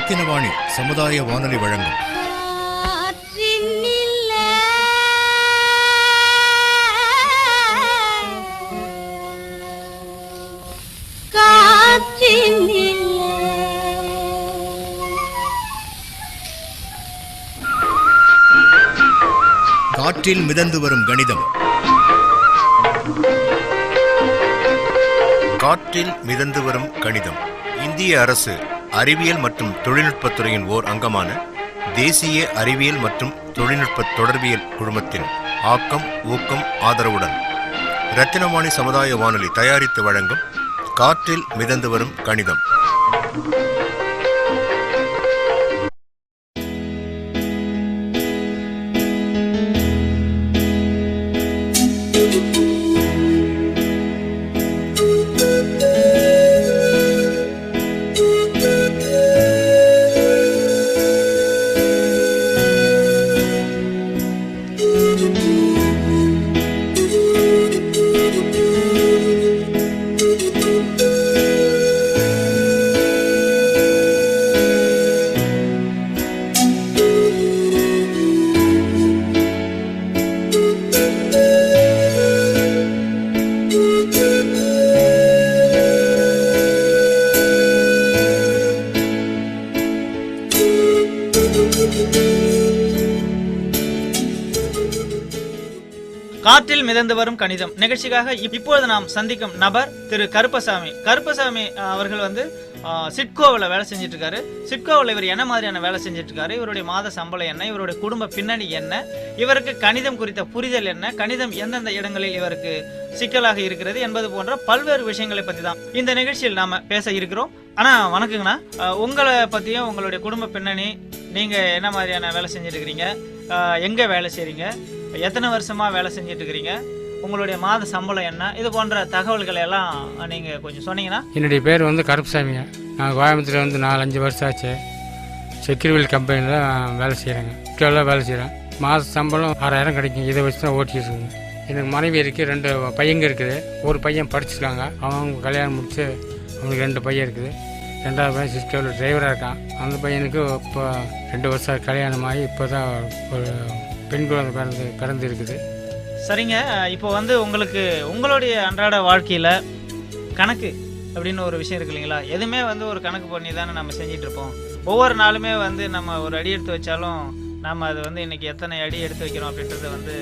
ரத்தினவாணி சமுதாய வானொலி வழங்கும் காற்றில் மிதந்து வரும் கணிதம். காற்றில் மிதந்து வரும் கணிதம் இந்திய அரசு அறிவியல் மற்றும் தொழில்நுட்பத்துறையின் ஓர் அங்கமான தேசிய அறிவியல் மற்றும் தொழில்நுட்ப தொடர்பியல் குழுமத்தின் ஆக்கம் ஊக்கம் ஆதரவுடன் ரத்தினவாணி சமுதாய வானொலி தயாரித்து வழங்கும் காற்றில் மிதந்து வரும் கணிதம். காற்றில் மிதந்து வரும் கணிதம் நிகழ்ச்சிக்காக இப்பொழுது நாம் சந்திக்கும் நபர் திரு கருப்பசாமி. கருப்பசாமி அவர்கள் வந்து சிட்கோவில் வேலை செஞ்சுட்டு இருக்காரு. சிட்கோவில் இவர் என்ன மாதிரியான வேலை செஞ்சுட்டு இருக்காரு, இவருடைய மாத சம்பளம் என்ன, இவருடைய குடும்ப பின்னணி என்ன, இவருக்கு கணிதம் குறித்த புரிதல் என்ன, கணிதம் எந்தெந்த இடங்களில் இவருக்கு சிக்கலாக இருக்கிறது என்பது போன்ற பல்வேறு விஷயங்களை பற்றி தான் இந்த நிகழ்ச்சியில் நாம பேச இருக்கிறோம். ஆனா வணக்கங்கண்ணா, உங்களை பத்தியும் உங்களுடைய குடும்ப பின்னணி, நீங்க என்ன மாதிரியான வேலை செஞ்சுட்டு இருக்கிறீங்க, எங்க வேலை செய்றீங்க, எத்தனை வருஷமா வேலை செஞ்சுட்டு இருக்கிறீங்க, உங்களுடைய மாத சம்பளம் என்ன, இது போன்ற தகவல்களை எல்லாம் நீங்க கொஞ்சம் சொன்னீங்கன்னா. என்னுடைய பேர் வந்து கருப்பசாமிங்க. நான் கோயம்புத்தூர் வந்து 4-5 வருஷம் ஆச்சு. செக்யூரிட்டி கம்பெனியில் வேலை செய்கிறேங்க. இவ்வளோ வேலை செய்கிறேன். மாத சம்பளம் 6000 கிடைக்கும். இதை வச்சு தான் ஓட்டிட்டு இருக்குங்க. எனக்கு மனைவி இருக்குது, 2 பையங்க இருக்குது. ஒரு பையன் படிச்சிருக்காங்க, அவங்க கல்யாணம் முடிச்சு அவனுக்கு 2 பையன் இருக்குது. 2வது பையன் சிஸ்டரில் டிரைவராக இருக்கான். அந்த பையனுக்கு இப்போ 2 வருஷம் கல்யாணம் ஆகி இப்போ தான் ஒரு பெண் குழந்தை பிறந்து இருக்குது. சரிங்க, இப்போ வந்து உங்களுக்கு உங்களுடைய அன்றாட வாழ்க்கையில் கணக்கு அப்படின்னு ஒரு விஷயம் இருக்கு இல்லைங்களா? எதுவுமே வந்து ஒரு கணக்கு பண்ணி தானே நம்ம செஞ்சிட்டு இருப்போம். ஒவ்வொரு நாளுமே வந்து நம்ம ஒரு அடி எடுத்து வச்சாலும் நம்ம அது வந்து இன்னைக்கு எத்தனை அடி எடுத்து வைக்கிறோம் அப்படின்றத வந்து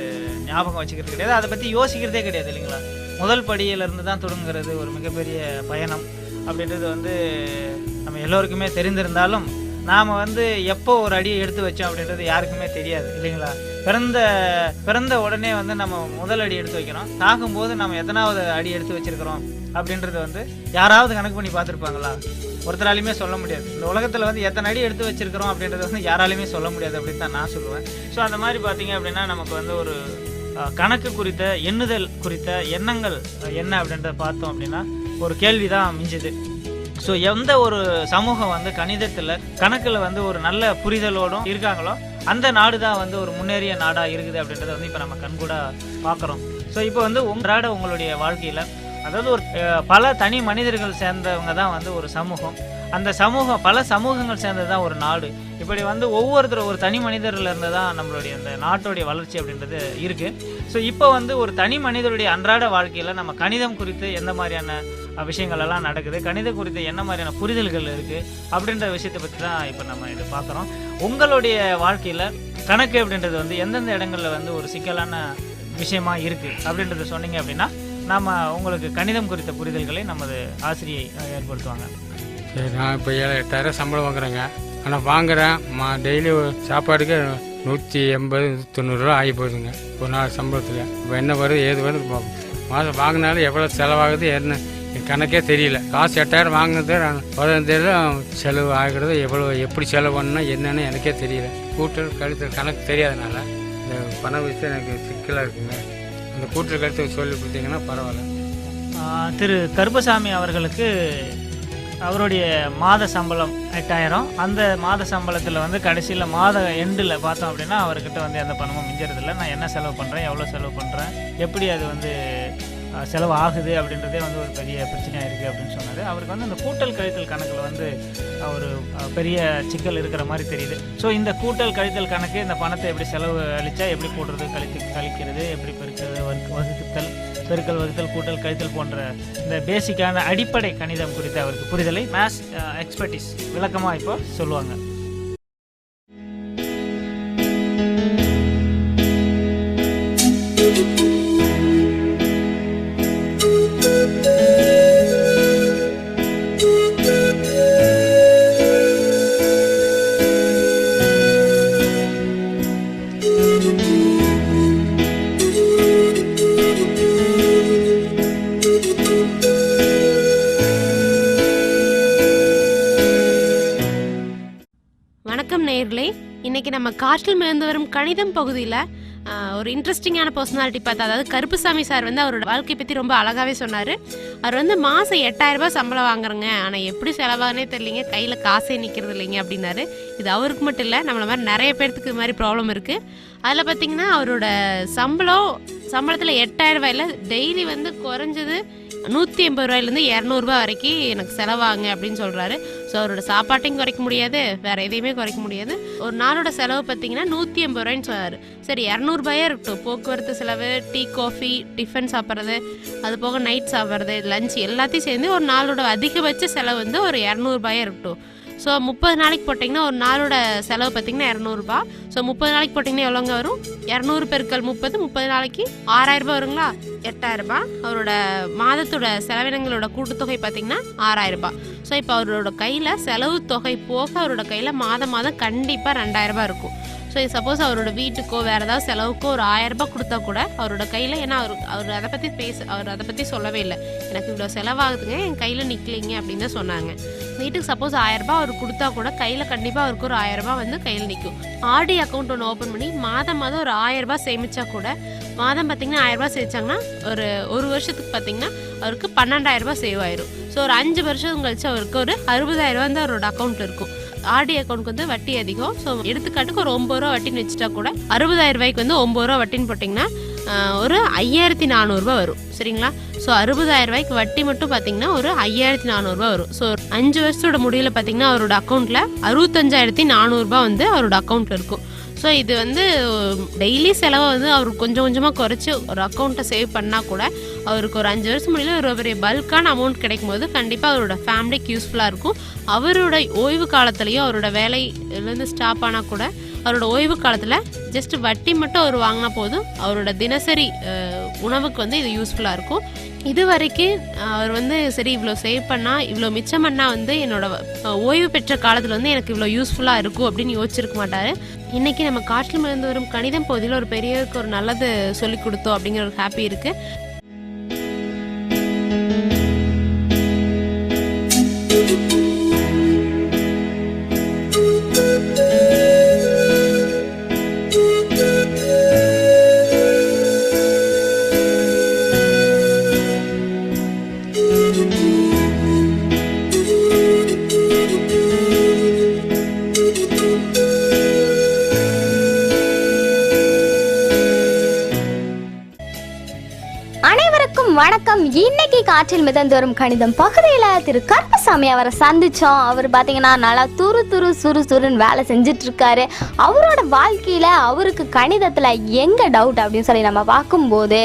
ஞாபகம் வச்சுக்கிறது கிடையாது, அதை பற்றி யோசிக்கிறதே கிடையாது இல்லைங்களா? முதல் படியிலேருந்து தான் தொடங்குறது ஒரு மிகப்பெரிய பயணம் அப்படின்றது வந்து நம்ம எல்லோருக்குமே தெரிந்திருந்தாலும் நாம் வந்து எப்போ ஒரு அடியை எடுத்து வச்சோம் அப்படின்றது யாருக்குமே தெரியாது இல்லைங்களா? பிறந்த உடனே வந்து நம்ம முதல் அடி எடுத்து வைக்கிறோம். சாகும்போது நம்ம எத்தனாவது அடி எடுத்து வச்சிருக்கிறோம் அப்படின்றது வந்து யாராவது கணக்கு பண்ணி பார்த்துருப்பாங்களா? ஒருத்தராலையுமே சொல்ல முடியாது. இந்த உலகத்தில் வந்து எத்தனை அடி எடுத்து வச்சிருக்கிறோம் அப்படின்றது வந்து யாராலையுமே சொல்ல முடியாது அப்படின்னு தான் நான் சொல்லுவேன். ஸோ அந்த மாதிரி பார்த்தீங்க அப்படின்னா நமக்கு வந்து ஒரு கணக்கு குறித்த எண்ணுதல் குறித்த எண்ணங்கள் என்ன அப்படின்றத பார்த்தோம் அப்படின்னா ஒரு கேள்வி தான் மிஞ்சுது. ஸோ எந்த ஒரு சமூகம் வந்து கணிதத்தில் கணக்கில் வந்து ஒரு நல்ல புரிதலோடும் இருக்காங்களோ அந்த நாடு தான் வந்து ஒரு முன்னேறிய நாடாக இருக்குது அப்படின்றத வந்து இப்போ நம்ம கண்கூட பார்க்குறோம். ஸோ இப்போ வந்து உங்களுடைய வாழ்க்கையில் அதாவது ஒரு பல தனி மனிதர்கள் சேர்ந்தவங்க தான் வந்து ஒரு சமூகம். அந்த சமூகம் பல சமூகங்கள் சேர்ந்தது தான் ஒரு நாடு. இப்படி வந்து ஒவ்வொருத்தரும் ஒரு தனி மனிதர்ல இருந்து தான் நம்மளுடைய அந்த நாட்டுடைய வளர்ச்சி அப்படின்றது இருக்குது. ஸோ இப்போ வந்து ஒரு தனி மனிதருடைய அன்றாட வாழ்க்கையில் நம்ம கணிதம் குறித்து எந்த மாதிரியான விஷயங்கள் எல்லாம் நடக்குது, கணிதம் குறித்து என்ன மாதிரியான புரிதல்கள் இருக்குது அப்படின்ற விஷயத்தை பற்றி தான் இப்போ நம்ம இதை பார்க்குறோம். உங்களுடைய வாழ்க்கையில் கணக்கு அப்படின்றது வந்து எந்தெந்த இடங்களில் வந்து ஒரு சிக்கலான விஷயமா இருக்குது அப்படின்றத சொன்னீங்க அப்படின்னா நாம் உங்களுக்கு கணிதம் குறித்த புரிதல்களை நமது ஆசிரியை ஏற்படுத்துவாங்க. சரி, நான் இப்போ 7-8,000 சம்பளம் வாங்குறேங்க. ஆனால் வாங்குகிறேன் டெய்லி சாப்பாடுக்கு 180-190 ரூபா ஆகி போகுதுங்க ஒரு நாள் சம்பளத்தில். இப்போ என்ன வருது ஏது வருது மாதம் வாங்கினாலும் எவ்வளோ செலவாகுது என்ன கணக்கே தெரியல. காசு 8,000 வாங்கினது 15,000 செலவு ஆகிறது. எவ்வளோ எப்படி செலவு பண்ணால் என்னன்னு எனக்கே தெரியல. கூட்டல் கழித்தல் கணக்கு தெரியாதனால இந்த பண விஷயம் எனக்கு சிக்கலாக இருக்குங்க. அந்த கூட்டல் கழித்தல் சொல்லி கொடுத்தீங்கன்னா பரவாயில்ல. திரு கருப்பசாமி அவர்களுக்கு அவருடைய மாத சம்பளம் 8,000. அந்த மாத சம்பளத்தில் வந்து கடைசியில் மாத எண்டில் பார்த்தோம் அப்படின்னா அவர்கிட்ட வந்து எந்த பணமும் மிஞ்சறதில்லை. நான் என்ன செலவு பண்ணுறேன், எவ்வளோ செலவு பண்ணுறேன், எப்படி அது வந்து செலவு ஆகுது அப்படின்றதே வந்து ஒரு பெரிய பிரச்சனையாக இருக்குது அப்படின்னு சொன்னார். அவருக்கு வந்து அந்த கூட்டல் கழித்தல் கணக்கில் வந்து ஒரு பெரிய சிக்கல் இருக்கிற மாதிரி தெரியுது. ஸோ இந்த கூட்டல் கழித்தல் கணக்கு, இந்த பணத்தை எப்படி செலவு அளித்தா எப்படி கூட்டுறது, கழிக்கிறது, எப்படி பெருக்கிறது, வகுத்தல், பெருக்கல், வகுத்தல், கூட்டல், கழித்தல் போன்ற இந்த பேசிக்கான அடிப்படை கணிதம் குறித்த அவருக்கு புரிதலை மேத்ஸ் எக்ஸ்பர்டிஸ் விளக்கமாக இப்போ சொல்லுவாங்க. வணக்கம் நேயர்களே, இன்னைக்கு நம்ம காற்றில் மிதந்து வரும் கணிதம் பகுதியில் ஒரு இன்ட்ரெஸ்டிங்கான பர்சனாலிட்டி பார்த்தா, அதாவது கருப்புசாமி சார் வந்து அவரோட வாழ்க்கை பற்றி ரொம்ப அழகாகவே சொன்னார். அவர் வந்து மாதம் 8000 ரூபாய் சம்பளம் வாங்குறங்க, ஆனால் எப்படி செலவாகனே தெரியலிங்க, கையில் காசே நிற்கிறது இல்லைங்க அப்படின்னாரு. இது அவருக்கு மட்டும் இல்லை, நம்மள மாதிரி நிறைய பேர்த்துக்கு இது மாதிரி ப்ராப்ளம் இருக்குது. அதில் பார்த்திங்கன்னா அவரோட சம்பளத்தில் 8000 ரூபாயில் டெய்லி வந்து குறைஞ்சது 180 ரூபாயிலேருந்து 200 ரூபாய் வரைக்கும் எனக்கு செலவாங்க அப்படின்னு சொல்கிறாரு. ஸோ அவரோட சாப்பாட்டையும் குறைக்க முடியாது, வேறு எதையுமே குறைக்க முடியாது. ஒரு நாளோட செலவு பார்த்திங்கன்னா 180 ரூபாய்ன்னு சொன்னார். சரி, 200 ரூபாயே இருக்கட்டும், போக்குவரத்து செலவு, டீ காஃபி, டிஃபன் சாப்பிட்றது, அது போக நைட் சாப்பிட்றது, லஞ்ச் எல்லாத்தையும் சேர்ந்து ஒரு நாளோட அதிகபட்ச செலவு வந்து ஒரு 200 ரூபாயே இருக்கட்டும். ஸோ 30 நாளைக்கு போட்டிங்கன்னா ஒரு நாளோட செலவு பார்த்திங்கன்னா 200 ரூபா. ஸோ 30 நாளைக்கு போட்டிங்கன்னா எவ்வளோங்க வரும்? 200 பெருக்கல் 30 நாளைக்கு 6000 ரூபாய் வருங்களா? 8000 ரூபாய். அவரோட மாதத்தோட செலவினங்களோட கூட்டுத்தொகை பார்த்திங்கன்னா 6000 ரூபாய். ஸோ இப்போ அவரோட கையில் செலவு தொகை போக அவரோட கையில் மாதம் கண்டிப்பாக 2000 ரூபாய் இருக்கும். ஸோ சப்போஸ் அவரோட வீட்டுக்கோ வேறு ஏதாவது செலவுக்கோ ஒரு 1000 ரூபாய் கொடுத்தா கூட அவரோட கையில், ஏன்னா அவர் அதை பற்றி சொல்லவே இல்லை, எனக்கு இவ்வளோ செலவாகுதுங்க, என் கையில் நிற்கலைங்க அப்படின்னு தான் சொன்னாங்க. வீட்டுக்கு சப்போஸ் 1000 ரூபாய் அவர் கொடுத்தா கூட கையில் கண்டிப்பாக அவருக்கு ஒரு 1000 ரூபாய் வந்து கையில் நிற்கும். ஆர்டி அக்கௌண்ட் ஒன்று ஓப்பன் பண்ணி மாதம் ஒரு 1000 ரூபாய் சேமிச்சா கூட, மாதம் பார்த்திங்கன்னா 1000 ரூபாய் சேமிச்சாங்கன்னா ஒரு வருஷத்துக்கு பார்த்திங்கன்னா அவருக்கு 12000 ரூபாய் சேவ் ஆயிரும். ஸோ ஒரு 5 வருஷம் கழிச்சு அவருக்கு ஒரு 60000 ரூபா வந்து அவரோட அக்கௌண்ட் இருக்கும். ஆர்டி அக்கௌண்ட்க்கு வந்து வட்டி அதிகம். ஸோ எடுத்துக்காட்டுக்கு ஒரு 9 ரூபா வட்டின்னு வச்சுட்டா கூட 60000 ரூபாய்க்கு வந்து 9 ரூபா வட்டின்னு போட்டிங்கன்னா ஒரு 5400 ரூபா வரும். சரிங்களா? ஸோ 60000 ரூபாய்க்கு வட்டி மட்டும் பார்த்தீங்கன்னா ஒரு 5400 ரூபா வரும். ஸோ 5 வருஷத்தோட முடிவில் பார்த்தீங்கன்னா அவரோட அக்கௌண்ட்டில் 65400 ரூபா வந்து அவரோட அக்கௌண்ட்டில் இருக்கும். ஸோ இது வந்து டெய்லி செலவை வந்து அவர் கொஞ்சம் கொஞ்சமாக குறைச்சி ஒரு அக்கௌண்ட்டை சேவ் பண்ணால் கூட அவருக்கு ஒரு 5 வருஷம் முடியல ஒரு பெரிய பல்கான அமௌண்ட் கிடைக்கும் போது கண்டிப்பாக அவரோட ஃபேமிலிக்கு யூஸ்ஃபுல்லாக இருக்கும். அவரோட ஓய்வு காலத்துலேயும் அவரோட வேலையிலேருந்து ஸ்டாப் ஆனால் கூட அவரோட ஓய்வு காலத்தில் ஜஸ்ட் வட்டி மட்டும் அவர் வாங்கினா போதும், அவரோட தினசரி உணவுக்கு வந்து இது யூஸ்ஃபுல்லாக இருக்கும். இது வரைக்கும் அவர் வந்து சரி இவ்வளோ சேவ் பண்ணால், இவ்வளோ மிச்சம் பண்ணால் வந்து என்னோட ஓய்வு பெற்ற காலத்தில் வந்து எனக்கு இவ்வளோ யூஸ்ஃபுல்லாக இருக்கும் அப்படின்னு யோசிச்சிருக்க மாட்டார். இன்றைக்கி நம்ம காற்றில் மிதந்து வரும் கணிதம் பகுதியில் ஒரு பெரியவருக்கு ஒரு நல்லது சொல்லி கொடுத்தோம் அப்படிங்கிற ஒரு ஹாப்பி இருக்குது. வணக்கம். இன்னைக்கு காற்றில் மிதந்து வரும் கணிதம் பகுதியில் திரு கருப்பசாமி அவரை சந்திச்சோம். அவர் பார்த்தீங்கன்னா நல்லா சுறுசுறுன்னு வேலை செஞ்சுட்டு இருக்காரு. அவரோட வாழ்க்கையில் அவருக்கு கணிதத்தில் எங்கே டவுட் அப்படின்னு சொல்லி நம்ம பார்க்கும்போது,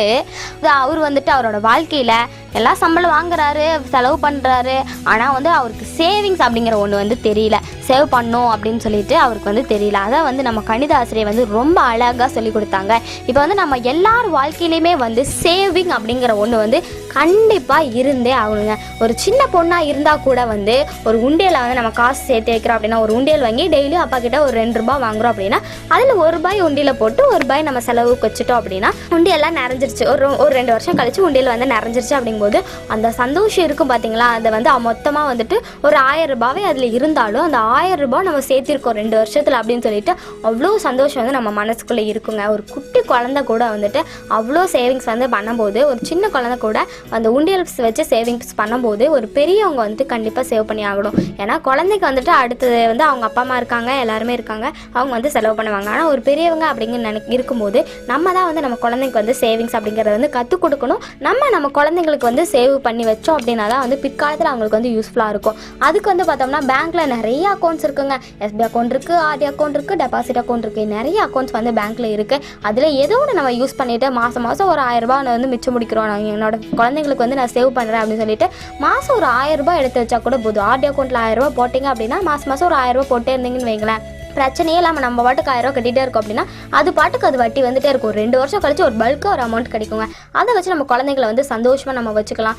அவர் வந்துட்டு அவரோட வாழ்க்கையில் எல்லாம் சம்பளம் வாங்குறாரு, செலவு பண்ணுறாரு, ஆனால் வந்து அவருக்கு சேவிங்ஸ் அப்படிங்கிற ஒன்று வந்து தெரியல. சேவ் பண்ணும் அப்படின்னு சொல்லிட்டு அவருக்கு வந்து தெரியல. அதை வந்து நம்ம கணித ஆசிரியர் வந்து ரொம்ப அழகாக சொல்லி கொடுத்தாங்க. இப்போ வந்து நம்ம எல்லார் வாழ்க்கையிலையுமே வந்து சேவிங் அப்படிங்கிற ஒன்று வந்து கண்டிப்பாக இருந்தே ஆகணுங்க. ஒரு சின்ன பொண்ணாக இருந்தால் கூட வந்து ஒரு உண்டியலில் வந்து நம்ம காசு சேர்த்து வைக்கிறோம் அப்படின்னா, ஒரு உண்டியல் வாங்கி டெய்லியும் அப்பா கிட்ட ஒரு 2 ரூபாய் வாங்குறோம் அப்படின்னா, அதில் 1 ரூபாய் உண்டியில் போட்டு 1 ரூபாய் நம்ம செலவுக்கு வச்சுட்டோம் அப்படின்னா உண்டியெல்லாம் நிறைஞ்சிருச்சு. ஒரு 2 வருஷம் கழிச்சு உண்டியல் வந்து நிறைஞ்சிருச்சு அப்படிங்கும்போது அந்த சந்தோஷம் இருக்கும் பார்த்தீங்களா. அதை வந்து மொத்தமாக வந்துட்டு ஒரு 1000 ரூபாவே அதில் இருந்தாலும் அந்த 1000 ரூபாய் நம்ம சேர்த்திருக்கோம் 2 வருஷத்தில் அப்படின்னு சொல்லிட்டு அவ்வளோ சந்தோஷம் வந்து நம்ம மனசுக்குள்ளே இருக்குங்க. ஒரு குட்டி குழந்தை கூட வந்துட்டு அவ்வளோ சேவிங்ஸ் வந்து பண்ணும்போது, ஒரு சின்ன குழந்தை கூட அந்த உண்டியல்ஸ் வச்சு சேவிங்ஸ் பண்ணும்போது ஒரு பெரியவங்க வந்துட்டு கண்டிப்பாக சேவ் பண்ணி ஆகணும். ஏன்னா குழந்தைக்கு வந்துட்டு அடுத்தது வந்து அவங்க அப்பா அம்மா இருக்காங்க, எல்லாருமே இருக்காங்க, அவங்க வந்து செலவு பண்ணுவாங்க. ஆனால் ஒரு பெரியவங்க அப்படிங்கிற இருக்கும்போது நம்ம தான் வந்து நம்ம குழந்தைக்கு வந்து சேவிங்ஸ் அப்படிங்கிறத வந்து கற்றுக் கொடுக்கணும். நம்ம குழந்தைங்களுக்கு வந்து சேவ் பண்ணி வச்சோம் அப்படின்னா தான் வந்து பிற்காலத்தில் அவங்களுக்கு வந்து யூஸ்ஃபுல்லாக இருக்கும். அதுக்கு வந்து பார்த்தோம்னா பேங்க்கில் நிறைய அக்கௌண்ட்ஸ் இருக்குங்க. எஸ்பி அக்கௌண்ட் இருக்குது, ஆர்டி அக்கௌண்ட் இருக்குது, டெபாசிட் அக்கௌண்ட் இருக்குது, நிறைய அக்கௌண்ட்ஸ் வந்து பேங்க்கில் இருக்குது. அதில் ஏதோ ஒன்று நம்ம யூஸ் பண்ணிவிட்டு மாதம் ஒரு 1000 ரூபாய் நான் வந்து மிச்சம் முடிக்கிறோம், நான் என்னோட குழந்தைங்களுக்கு வந்து நான் சேவ் பண்ணுறேன் அப்படின்னு சொல்லிட்டு மாதம் ஒரு 1000 ரூபாய் எடுத்து வச்சா கூட போதும். ஆர்டி அக்கௌண்ட்டில் 1000 ரூபாய் போட்டிங்க அப்படின்னா மாதம் ஒரு 1000 ரூபாய் போட்டே இருந்தீங்கன்னு வைங்களேன், பிரச்சனையே இல்லாமல் நம்ம பாட்டுக்கு 1000 ரூபா கட்டிகிட்டே இருக்கோம் அப்படின்னா அது பாட்டுக்கு அது வட்டி வந்துட்டே இருக்கும். 2 வருஷம் கழிச்சு ஒரு பல்காக ஒரு அமௌண்ட் கிடைக்குங்க. அதை வச்சு நம்ம குழந்தைங்களை வந்து சந்தோஷமாக நம்ம வச்சுக்கலாம்.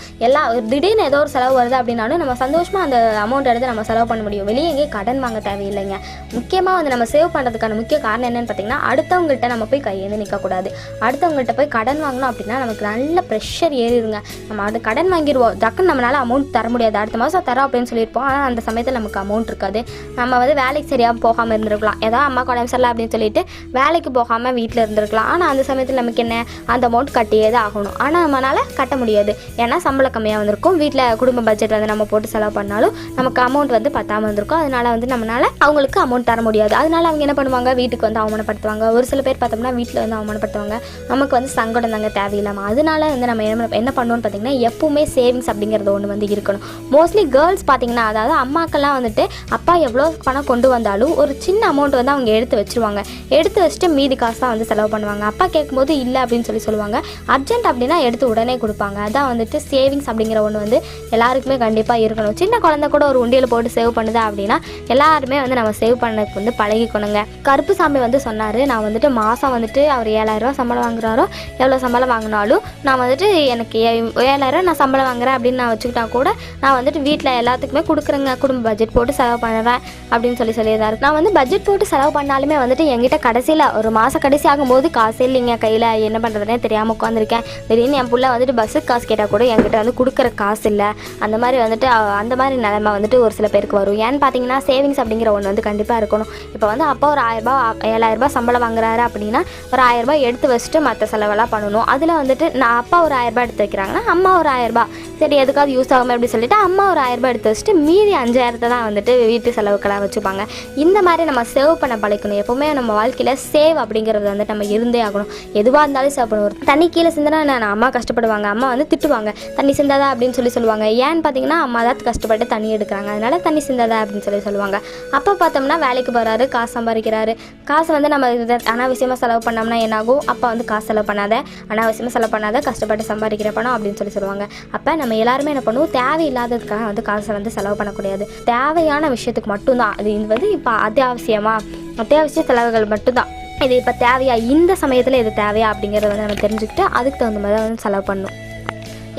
திடீர்னு ஏதோ ஒரு செலவு வருது அப்படின்னாலும் நம்ம சந்தோஷமாக அந்த அமௌண்ட் எடுத்து நம்ம செலவு பண்ண முடியும். வெளியே எங்கேயும் கடன் வாங்க தேவையில்லைங்க. முக்கியமாக வந்து நம்ம சேவ் பண்ணுறதுக்கான முக்கிய காரணம் என்னென்னு பார்த்தீங்கன்னா, அடுத்தவங்கள்ட்ட நம்ம போய் கையேந்து நிற்கக்கூடாது. அடுத்தவங்கள்ட்ட போய் கடன் வாங்கணும் அப்படின்னா நமக்கு நல்ல ப்ரெஷர் ஏறிடுங்க. நம்ம அது கடன் வாங்கிடுவோம், டக்குன்னு நம்மளால் அமௌண்ட் தர முடியாது, அடுத்த மாதம் தரோம் அப்படின்னு சொல்லியிருப்போம். ஆனால் அந்த சமயத்தில் நமக்கு அமௌண்ட் இருக்காது. நம்ம வந்து வேலைக்கு சரியாக போகாமல் இருந்திருக்கலாம், ஏதோ அம்மா உடம்பு சரியில்லை அப்படின்னு சொல்லிட்டு வேலைக்கு போகாமல் வீட்டில் இருந்திருக்கலாம். ஆனால் அந்த சமயத்தில் நமக்கு என்ன, அந்த அமௌண்ட் கட்டியே தான் ஆகணும். ஆனால் நம்மளால் கட்ட முடியாது, ஏன்னா சம்பளம் கம்மியாக வந்திருக்கும். வீட்டில் குடும்ப பட்ஜெட் வந்து நம்ம போட்டு செலவு பண்ணாலும் நமக்கு அமௌண்ட் வந்து பத்தாமல் வந்திருக்கும். அதனால வந்து நம்மளால் அவங்களுக்கு அமௌண்ட் தர முடியாது. அதனால அவங்க என்ன பண்ணுவாங்க, வீட்டுக்கு வந்து அவமானப்படுத்துவாங்க. ஒரு சில பேர் பார்த்தோம்னா வீட்டில் வந்து அவமானப்படுத்துவாங்க. நமக்கு வந்து சங்கடம் தாங்க தேவையில்லாமல். அதனால வந்து நம்ம என்ன பண்ணுவோம்னு பார்த்தீங்கன்னா, எப்பவுமே சேவிங்ஸ் அப்படிங்கிறது ஒன்று வந்து இருக்கணும். மோஸ்ட்லி கேர்ள்ஸ் பார்த்தீங்கன்னா, அதாவது அம்மாக்கெல்லாம் வந்துட்டு அப்பா எவ்வளோ பணம் கொண்டு வந்தாலும் ஒரு சின்ன அமௌண்ட் வந்து அவங்க எடுத்து வச்சுருவாங்க. எடுத்து வச்சுட்டு மீதி காசு தான் வந்து செலவு பண்ணுவாங்க. அப்பா கேட்கும்போது இல்லை அப்படின்னு சொல்லுவாங்க. அர்ஜென்ட் அப்படின்னா எடுத்து உடனே கொடுப்பாங்க. அதான் வந்துட்டு சேவிங்ஸ் அப்படிங்கிற ஒன்று வந்து எல்லாருக்குமே கண்டிப்பாக இருக்கணும். சின்ன குழந்தை கூட ஒரு உண்டியல் போட்டு சேவ் பண்ணுதா அப்படின்னா எல்லாருமே வந்து நம்ம சேவ் பண்ணதுக்கு வந்து பழகிக்கணுங்க. கருப்பு சாமி வந்து சொன்னார், நான் வந்துட்டு மாதம் வந்துட்டு அவர் 7000 ரூபா சம்பளம் வாங்குறாரோ, எவ்வளோ சம்பளம் வாங்கினாலும் நான் வந்துட்டு எனக்கு 7000 நான் சம்பளம் வாங்குறேன் அப்படின்னு நான் வச்சுக்கிட்டா கூட நான் வந்துட்டு வீட்டில் எல்லாத்துக்குமே கொடுக்குறேங்க, குடும்ப பட்ஜெட் போட்டு செலவு பண்ணுறேன் அப்படின்னு சொல்லியிருந்தாரு. நான் வந்து பட்ஜெட் போட்டு செலவு பண்ணாலுமே வந்துட்டு என்கிட்ட கடைசியில் ஒரு மாதம் கடைசி ஆகும்போது காசு இல்லைங்க கையில், என்ன பண்ணுறதுனே தெரியாமல் உட்காந்துருக்கேன். திடீர்னு என் பிள்ளை வந்துட்டு பஸ்ஸுக்கு காசு கேட்டால் கூட என்கிட்ட வந்து கொடுக்குற காசு இல்லை. அந்த மாதிரி வந்துட்டு அந்த மாதிரி நிலைமை வந்துட்டு ஒரு சில பேருக்கு வரும். ஏன்னு பார்த்தீங்கன்னா சேவிங்ஸ் அப்படிங்கிற ஒன்று வந்து கண்டிப்பாக இருக்கணும். இப்போ வந்து அப்பா ஒரு 7000 ரூபாய் சம்பளம் வாங்குறாரு அப்படின்னா ஒரு 1000 ரூபாய் எடுத்து வச்சுட்டு மற்ற செலவெல்லாம் பண்ணணும். அதில் வந்துட்டு நான் அப்பா ஒரு 1000 ரூபாய் எடுத்து வைக்கிறாங்கன்னா அம்மா ஒரு 1000 ரூபாய் சரி எதுக்காவது யூஸ் ஆகுமே அப்படின்னு சொல்லிட்டு அம்மா ஒரு 1000 ரூபாய் எடுத்து வச்சுட்டு மீதி 5000 தான் வந்துட்டு வீட்டு செலவுக்கெல்லாம் வச்சுப்பாங்க. இந்த மாதிரி நம்ம சேவ் பண்ண பழக்கணும். எப்போவுமே நம்ம வாழ்க்கையில் சேவ் அப்படிங்கிறது வந்து நம்ம இருந்தே ஆகணும். எதுவாக இருந்தாலும் சேவ் பண்ணுவோம். தண்ணி கீழே சிந்தினா நான் அம்மா கஷ்டப்படுவாங்க, அம்மா வந்து திட்டுவாங்க, தண்ணி சிந்தாதா அப்படின்னு சொல்லுவாங்க. ஏன்னு பார்த்தீங்கன்னா அம்மா தான் கஷ்டப்பட்டு தண்ணி எடுக்கிறாங்க, அதனால தண்ணி சிந்தாதா அப்படின்னு சொல்லுவாங்க. அப்போ பார்த்தோம்னா வேலைக்கு போகிறாரு, காசு சம்பாதிக்கிறாரு. காசு வந்து நம்ம அனாவசியமாக செலவு பண்ணோம்னா என்னாகும், அப்பா வந்து காசு செலவு பண்ணாத, அனாவசியமாக செலவு பண்ணாத, கஷ்டப்பட்டு சம்பாதிக்கிற பணம் அப்படின்னு சொல்லுவாங்க. அப்போ நம்ம எல்லாருமே என்ன பண்ணுவோம், தேவையில்லாததுக்காக வந்து காசை வந்து செலவு பண்ணக்கூடாது. தேவையான விஷயத்துக்கு மட்டும்தான். அது வந்து இப்போ அத்தியாவசிய செலவுகள் மட்டும்தான். இது இப்போ தேவையா, இந்த சமயத்தில் இது தேவையா அப்படிங்கிறத வந்து நம்ம தெரிஞ்சுக்கிட்டு அதுக்கு தகுந்த மாதிரி வந்து செலவு பண்ணணும்.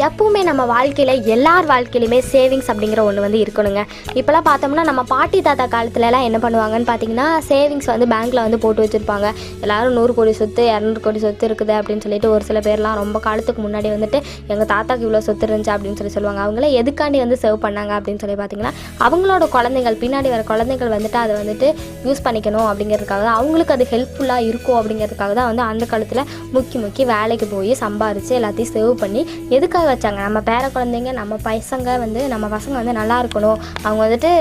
எப்பவுமே நம்ம வாழ்க்கையில் எல்லார் வாழ்க்கையிலுமே சேவிங்ஸ் அப்படிங்கிற ஒன்று வந்து இருக்கணுங்க. இப்போலாம் பார்த்தோம்னா நம்ம பாட்டி தாத்தா காலத்துலலாம் என்ன பண்ணுவாங்கன்னு பார்த்தீங்கன்னா, சேவிங்ஸ் வந்து பேங்க்கில் வந்து போட்டு வச்சுருப்பாங்க. எல்லோரும் 100 கோடி சொத்து 200 கோடி சொத்து இருக்குது அப்படின்னு சொல்லிட்டு ஒரு சில பேர்லாம் ரொம்ப காலத்துக்கு முன்னாடி வந்துட்டு எங்கள் தாத்தாக்கு இவ்வளோ சொத்து இருந்துச்சு அப்படின்னு சொல்லுவாங்க. அவங்கள எதுக்காண்டி வந்து சேவ் பண்ணாங்க அப்படின்னு சொல்லி பார்த்தீங்கன்னா, அவங்களோட குழந்தைகள் பின்னாடி வர குழந்தைகள் வந்துட்டு அதை வந்துட்டு யூஸ் பண்ணிக்கணும் அப்படிங்கிறதுக்காக தான், அவங்களுக்கு அது ஹெல்ப்ஃபுல்லாக இருக்கும் அப்படிங்கிறதுக்காக தான் வந்து அந்த காலத்தில் முக்கி வேலைக்கு போய் சம்பாரித்து எல்லாத்தையும் சேவ் பண்ணி எதுக்காக வச்சாங்க, நம்ம பேர குழந்தைங்க நம்ம பசங்க வந்து நல்லா இருக்கணும், அவங்க வந்துட்டு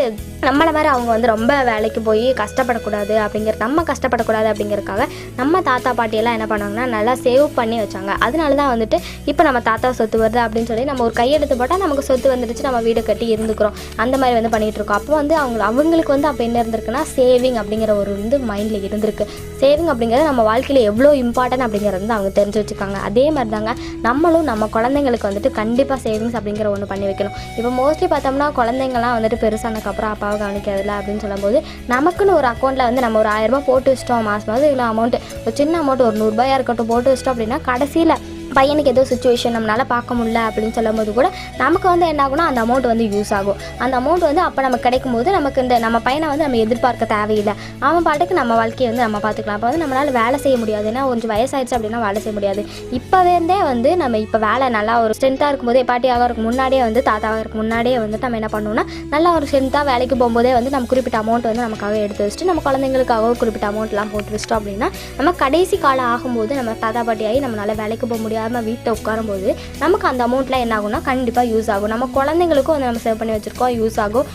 நம்மளை மாதிரி அவங்க வந்து ரொம்ப வேலைக்கு போய் கஷ்டப்படக்கூடாது அப்படிங்கிறதுக்காக நம்ம தாத்தா பாட்டியெல்லாம் என்ன பண்ணாங்கன்னா நல்லா சேவ் பண்ணி வச்சாங்க. அதனால தான் வந்துட்டு இப்போ நம்ம தாத்தா சொத்து வருது அப்படின்னு சொல்லி நம்ம ஒரு கையெழுத்து போட்டால் நமக்கு சொத்து வந்துடுச்சு, நம்ம வீடு கட்டி இருந்துக்கிறோம். அந்த மாதிரி வந்து பண்ணிகிட்டு இருக்கோம். அப்போ வந்து அவங்களுக்கு வந்து அப்போ என்ன இருந்திருக்குன்னா, சேவிங் அப்படிங்கிற ஒரு வந்து மைண்டில் இருந்திருக்கு. சேவிங் அப்படிங்கிறது நம்ம வாழ்க்கையில் எவ்வளோ இம்பார்ட்டன்ட் அப்படிங்கிறது வந்து அவங்க தெரிஞ்சு வச்சுருக்காங்க. அதே மாதிரி தாங்க நம்மளும் நம்ம குழந்தைங்களுக்கு வந்துட்டு கண்டிப்பாக சேவிங்ஸ் அப்படிங்கிற ஒன்று பண்ணி வைக்கணும். இப்போ மோஸ்ட்லி பார்த்தோம்னா குழந்தைங்கள்லாம் வந்துட்டு பெருசானதுக்கப்புறம் அப்பாவை கவனிக்கிறதில்ல அப்படின்னு சொல்லும்போது, நமக்குன்னு ஒரு அக்கௌண்ட்டில் வந்து நம்ம ஒரு 1000 ரூபாய் போட்டு வச்சிட்டோம், மாதம் இவ்வளோ அமௌண்ட்டு, ஒரு சின்ன அமௌண்ட் ஒரு 100 ரூபாயாக இருக்கட்டும் போட்டு வச்சிட்டோம் அப்படின்னா கடைசியில் பையனுக்கு ஏதோ சுச்சுவேஷன் நம்மளால் பார்க்க முடியல அப்படின்னு சொல்லும் போது கூட நமக்கு வந்து என்ன ஆகும்னா அந்த அமௌண்ட் வந்து யூஸ் ஆகும். அந்த அமௌண்ட் வந்து அப்போ நமக்கு கிடைக்கும் போது நமக்கு இந்த நம்ம பையனை வந்து நம்ம எதிர்பார்க்க தேவையில்லை. அவன் பாட்டுக்கு நம்ம வாழ்க்கையை வந்து நம்ம பார்த்துக்கலாம். அப்போ வந்து நம்மளால் வேலை செய்ய முடியாது. ஏன்னா கொஞ்சம் வயசாயிடுச்சு அப்படின்னா வேலை செய்ய முடியாது. இப்போவே இருந்தே வந்து நம்ம இப்போ வேலை நல்லா ஒரு ஸ்ட்ரென்த்தாக இருக்கும்போதே பாட்டியாக இருக்கும் முன்னாடியே வந்து தாத்தாவாக இருக்கும் முன்னாடியே வந்து நம்ம என்ன பண்ணணும்னா நல்லா ஒரு ஸ்ட்ரென்த்தாக வேலைக்கு போகும்போதே வந்து நம்ம குறிப்பிட்ட அமௌண்ட் வந்து நமக்காக எடுத்து வச்சுட்டு நம்ம குழந்தைங்களுக்காக குறிப்பிட்ட அமௌண்ட்லாம் போட்டு வச்சிட்டோம் அப்படின்னா நம்ம கடைசி காலம் ஆகும்போது நம்ம தாத்தா பாட்டியாகி நம்மளால் வேலைக்கு போக முடியாமல் வீட்டில் உட்காரும்போது நமக்கு அந்த அமௌண்ட்லாம் என்ன ஆகும்னா கண்டிப்பாக யூஸ் ஆகும். நம்ம குழந்தைங்களுக்கும் வந்து நம்ம சேவ் பண்ணி வச்சுருக்கோம், யூஸ் ஆகும்.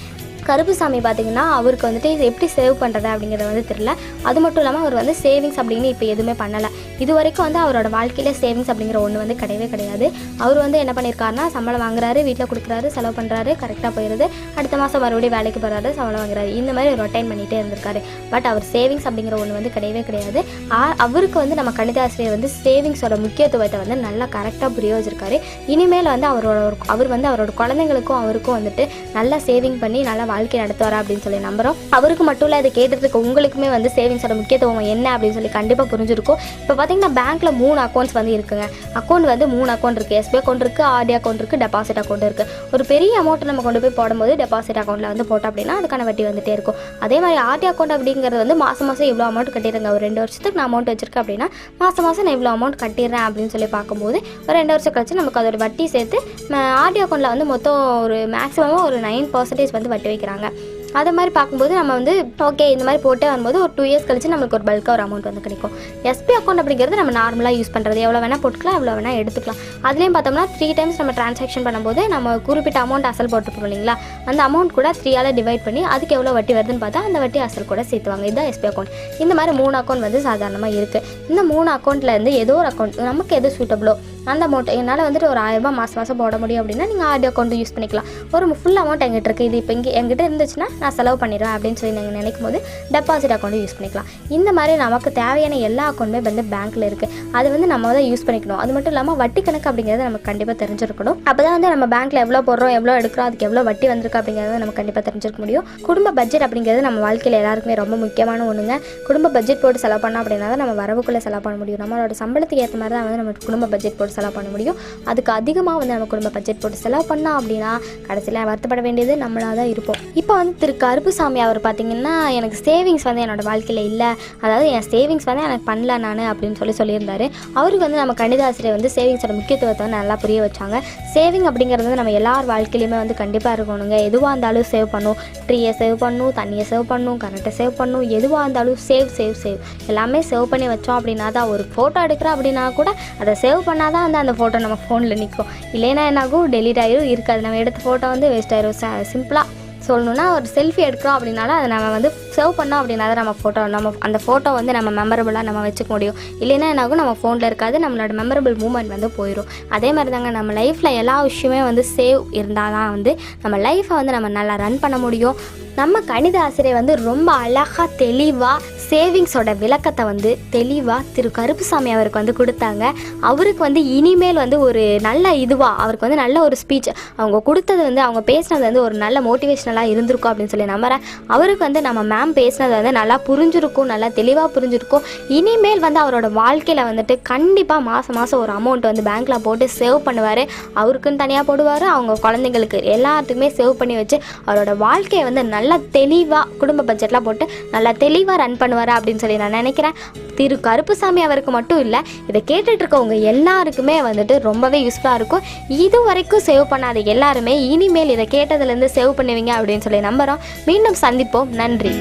கருப்புசாமி பார்த்திங்கன்னா அவருக்கு வந்துட்டு எப்படி சேவ் பண்ணுறது அப்படிங்கிறது வந்து தெரியல. அது மட்டும் இல்லாமல் அவர் வந்து சேவிங்ஸ் அப்படின்னு இப்போ எதுவுமே பண்ணலை. இது வரைக்கும் வந்து அவரோட வாழ்க்கையில் சேவிங்ஸ் அப்படிங்கிற ஒன்று வந்து கிடையவே கிடையாது. அவர் வந்து என்ன பண்ணியிருக்காருனா சம்பளம் வாங்குறாரு, வீட்டில் கொடுக்குறாரு, செலவு பண்ணுறாரு, கரெக்டாக போயிடுது. அடுத்த மாதம் மறுபடியும் வேலைக்கு போகிறாரு, சம்பளம் வாங்குறாரு. இந்த மாதிரி ரொட்டைன் பண்ணிகிட்டே இருந்திருக்காரு. பட் அவர் சேவிங்ஸ் அப்படிங்கிற ஒன்று வந்து கிடையவே கிடையாது. அவருக்கு வந்து நம்ம கணிதாசிரியர் வந்து சேவிங்ஸோட முக்கியத்துவத்தை வந்து நல்லா கரெக்டாக புரிய வச்சிருக்காரு. இனிமேல் வந்து அவர் வந்து அவரோட குழந்தைங்களுக்கும் அவருக்கும் வந்துட்டு நல்லா சேவிங் பண்ணி நல்லா வாழ்க்கை நடத்துவாரா அப்படின்னு சொல்லி நம்புகிறோம். அவருக்கு மட்டும் இல்லை, இதை கேட்டுறதுக்கு உங்களுக்குமே வந்து சேவிங்ஸோட முக்கியத்துவம் என்ன அப்படின்னு சொல்லி கண்டிப்பாக புரிஞ்சிருக்கும். இப்போ பார்த்தீங்கன்னா பேங்க்கில் 3 அக்கௌண்ட்ஸ் வந்து இருக்குங்க. அக்கௌண்ட் வந்து 3 அக்கௌண்ட் இருக்குது. எஸ்பிஐ அக்கௌண்ட் இருக்குது, ஆர்டி அக்கௌண்ட் இருக்குது, டெபாசிட் அக்கௌண்ட் இருக்குது. ஒரு பெரிய அமௌண்ட் நம்ம கொண்டு போய் போடும்போது டெபாசிட் அக்கௌண்ட்டில் வந்து போட்டோம் அப்படின்னா அதுக்கான வட்டி வந்துட்டே இருக்கும். அதே மாதிரி ஆர்டி அக்கௌண்ட் அப்படிங்கிறது வந்து மாதம் இவ்வளோ அமௌண்ட் கட்டிடுங்க. ஒரு 2 வருஷத்துக்கு நான் அமௌண்ட் வச்சிருக்கேன் அப்படின்னா மாதம் நான் இவ்வளோ அமௌண்ட் கட்டிடுறேன் அப்படின்னு சொல்லி பார்க்கும்போது ஒரு 2 வருஷம் கழிச்சு நமக்கு அதோட வட்டி சேர்த்து ஆர்டி அக்கௌண்ட்டில் வந்து மொத்தம் ஒரு மேக்ஸிமமாக ஒரு 9% வந்து வட்டி வைக்கிறாங்க. அதை மாதிரி பார்க்கும்போது நம்ம வந்து ஓகே இந்த மாதிரி போட்டே வரும்போது ஒரு 2 இயர்ஸ் கழிச்சு நம்மளுக்கு ஒரு பல்காக ஒரு அமௌண்ட் வந்து கிடைக்கும். எஸ்பி அக்கௌண்ட் அப்படிங்கிறது நம்ம நார்மலாக யூஸ் பண்ணுறது, எவ்வளோ வேணால் போட்டுக்கலாம், எவ்வளோ வேணால் எடுத்துக்கலாம். அதுலேயும் பார்த்தோம்னா 3 டைம்ஸ் நம்ம ட்ரான்சாக்ஷன் பண்ணும்போது நம்ம குறிப்பிட்ட அமௌண்ட் அசல் போட்டுருப்போம் இல்லைங்களா, அந்த அமௌண்ட் கூட 3ஆல் டிவைட் பண்ணி அதுக்கு எவ்வளோ வட்டி வருதுன்னு பார்த்தா அந்த வட்டி அசல் கூட சேர்த்துவாங்க. இதுதான் எஸ்பி அக்கௌண்ட். இந்த மாதிரி 3 அக்கௌண்ட் வந்து சாதாரணமாக இருக்குது. இந்த 3 அக்கௌண்ட்லேருந்து ஏதோ ஒரு அக்கௌண்ட் நமக்கு எது சூட்டபிளோ அந்த அமௌண்ட் என்னால் வந்துட்டு ஒரு 1000 ரூபாய் மாதம் போட முடியும் அப்படின்னா நீங்கள் ஆர்டி அக்கௌண்ட் யூஸ் பண்ணிக்கலாம். ஒரு ஃபுல் அமௌண்ட் எங்கிட்ட இருக்குது, இது இப்போ எங்கிட்ட இருந்துச்சுன்னா நான் செலவு பண்ணிடுவேன் அப்படின்னு சொல்லி நீங்கள் நினைக்கும் போது டெபாசிட் அக்கௌண்ட்டு யூஸ் பண்ணிக்கலாம். இந்த மாதிரி நமக்கு தேவையான எல்லா அக்கௌண்ட்டுமே வந்து பேங்க்கில் இருக்குது. அது வந்து நம்ம தான் யூஸ் பண்ணிக்கணும். அது மட்டும் இல்லாமல் வட்டி கணக்கு அப்படிங்கிறது நமக்கு கண்டிப்பாக தெரிஞ்சிருக்கணும். அப்போ தான் வந்து நம்ம பேங்க்கில் எவ்வளோ போடுறோம், எவ்வளோ எடுக்கிறோம், அதுக்கு எவ்வளோ வட்டி வந்திருக்கு அப்படிங்கிறத நம்ம கண்டிப்பாக தெரிஞ்சிருக்க முடியும். குடும்ப பட்ஜெட் அப்படிங்கிறது நம்ம வாழ்க்கையில் எல்லாருக்குமே ரொம்ப முக்கியமான ஒன்றுங்க. குடும்ப பட்ஜெட் போட்டு செலவு பண்ணோம் அப்படின்னா தான் நம்ம வரவுக்குள்ளே செலவு பண்ண முடியும். நம்மளோட சம்பளத்துக்கு ஏற்ற மாதிரி தான் வந்து நம்ம குடும்ப பட்ஜெட் போட்டு செலவு பண்ண முடியும். அதுக்கு அதிகமாக வந்து நம்ம குடும்ப பட்ஜெட் போட்டு செலவு பண்ணோம் அப்படின்னா கடைசியில் வருத்தப்பட வேண்டியது நம்மளாக தான் இருப்போம். இப்போ வந்து திரு கருப்புசாமி அவர் பார்த்தீங்கன்னா எனக்கு சேவிங்ஸ் வந்து என்னோடய வாழ்க்கையில் இல்லை, அதாவது என் சேவிங்ஸ் வந்து எனக்கு பண்ணல நான் அப்படின்னு சொல்லியிருந்தாரு. அவருக்கு வந்து நம்ம கணிதாசிரியர் வந்து சேவிங்ஸோட முக்கியத்துவத்தை வந்து நல்லா புரிய வச்சாங்க. சேவிங் அப்படிங்கிறது வந்து நம்ம எல்லார் வாழ்க்கையிலையுமே வந்து கண்டிப்பாக இருக்கணுங்க. எதுவாக இருந்தாலும் சேவ் பண்ணும், ட்ரீயை சேவ் பண்ணும், தண்ணியை சேவ் பண்ணும், கரண்ட்டை சேவ் பண்ணும், எதுவாக இருந்தாலும் சேவ் எல்லாமே சேவ் பண்ணி வச்சோம் அப்படின்னா தான் ஒரு ஃபோட்டோ எடுக்கிறோம் அப்படின்னா கூட அதை சேவ் பண்ணால் தான் வந்து அந்த ஃபோட்டோ நம்ம ஃபோனில் நிற்கும். இல்லைன்னா என்னாகும், டெலிட் ஆகிரும், இருக்காது. நம்ம எடுத்த ஃபோட்டோ வந்து வேஸ்ட் ஆயிரும். சிம்பிளாக சொல்லணுன்னா ஒரு செல்ஃபி எடுக்கிறோம் அப்படின்னாலும் அதை நம்ம வந்து சேவ் பண்ணோம் அப்படின்னா தான் நம்ம அந்த ஃபோட்டோ வந்து நம்ம மெமரபுளாக நம்ம வச்சுக்க முடியும். இல்லைன்னா என்னாகும், நம்ம ஃபோனில் இருக்காது, நம்மளோட மெமரபிள் மூமெண்ட் வந்து போயிடும். அதே மாதிரி தாங்க நம்ம லைஃப்பில் எல்லா விஷயமே வந்து சேவ் இருந்தால் தான் வந்து நம்ம லைஃப்பை வந்து நம்ம நல்லா ரன் பண்ண முடியும். நம்ம கணித ஆசிரியர் வந்து ரொம்ப அழகாக தெளிவாக சேவிங்ஸோட விளக்கத்தை வந்து தெளிவாக திரு கருப்புசாமி அவருக்கு வந்து கொடுத்தாங்க. அவருக்கு வந்து இனிமேல் வந்து ஒரு நல்ல அவருக்கு வந்து நல்ல ஒரு ஸ்பீச் அவங்க கொடுத்தது வந்து அவங்க பேசினது வந்து ஒரு நல்ல மோட்டிவேஷனலாக இருந்திருக்கும் அப்படின்னு சொல்லி நம்புகிறேன். அவருக்கு வந்து நம்ம மேம் பேசினது வந்து நல்லா புரிஞ்சிருக்கும், நல்லா தெளிவாக புரிஞ்சிருக்கும். இனிமேல் வந்து அவரோட வாழ்க்கையில் வந்துட்டு கண்டிப்பாக மாதம் ஒரு அமௌண்ட் வந்து பேங்க்கில் போட்டு சேவ் பண்ணுவார். அவருக்குன்னு தனியாக போடுவார், அவங்க குழந்தைங்களுக்கு எல்லாத்துக்குமே சேவ் பண்ணி வச்சு அவரோட வாழ்க்கையை வந்து நல்லா தெளிவாக குடும்ப பட்ஜெட்லாம் போட்டு நல்லா தெளிவாக ரன் பண்ணுவார் அப்படின்னு சொல்லி நான் நினைக்கிறேன். திரு கருப்புசாமி அவருக்கு மட்டும் இல்லை, இதை கேட்டுட்டு இருக்கவங்க எல்லாருக்குமே வந்துட்டு ரொம்பவே யூஸ்ஃபுல்லாக இருக்கும். இது வரைக்கும் சேவ் பண்ணாத எல்லாருமே இனிமேல் இதை கேட்டதுலேருந்து சேவ் பண்ணுவீங்க அப்படின்னு சொல்லி நம்புகிறோம். மீண்டும் சந்திப்போம். நன்றி.